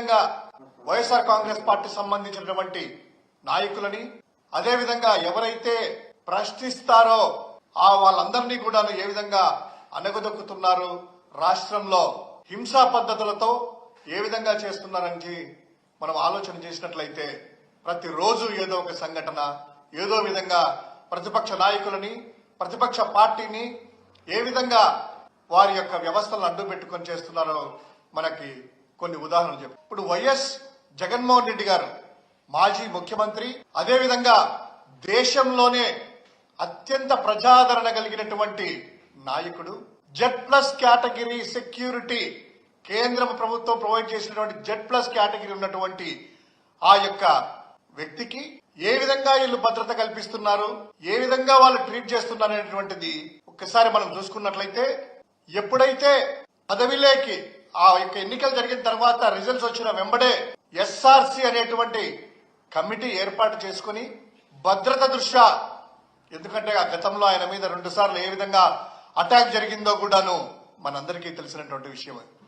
విధంగా వైఎస్ఆర్ కాంగ్రెస్ పార్టీ సంబంధించినటువంటి నాయకులని, అదే విధంగా ఎవరైతే ప్రశ్నిస్తారో ఆ వాళ్ళందరినీ కూడా ఏ విధంగా అనగదొక్కుతున్నారు, రాష్ట్రంలో హింసా పద్ధతులతో ఏ విధంగా చేస్తున్నారని మనం ఆలోచన చేసినట్లయితే ప్రతిరోజు ఏదో ఒక సంఘటన, ఏదో విధంగా ప్రతిపక్ష నాయకులని, ప్రతిపక్ష పార్టీని ఏ విధంగా వారి యొక్క వ్యవస్థలను అడ్డు పెట్టుకొని చేస్తున్నారో మనకి కొన్ని ఉదాహరణలు చెప్పు. ఇప్పుడు వైఎస్ జగన్మోహన్ రెడ్డి గారు మాజీ ముఖ్యమంత్రి, అదే విధంగా దేశంలోనే అత్యంత ప్రజాదరణ కలిగినటువంటి నాయకుడు. Z+ కేటగిరీ సెక్యూరిటీ కేంద్ర ప్రభుత్వం ప్రొవైడ్ చేసినటువంటి Z+ కేటగిరీ ఉన్నటువంటి ఆ యొక్క వ్యక్తికి ఏ విధంగా వీళ్ళు భద్రత కల్పిస్తున్నారు, ఏ విధంగా వాళ్ళు ట్రీట్ చేస్తున్నారు అనేటువంటిది ఒక్కసారి మనం చూసుకున్నట్లయితే, ఎప్పుడైతే పదవిలోకి ఆ యొక్క ఎన్నికలు జరిగిన తర్వాత రిజల్ట్స్ వచ్చిన వెంబడే SRC అనేటువంటి కమిటీ ఏర్పాటు చేసుకుని భద్రత దృష్ట్యా, ఎందుకంటే ఆ గతంలో ఆయన మీద 2 సార్లు ఏ విధంగా అటాక్ జరిగిందో కూడాను మనందరికీ తెలిసినటువంటి విషయం.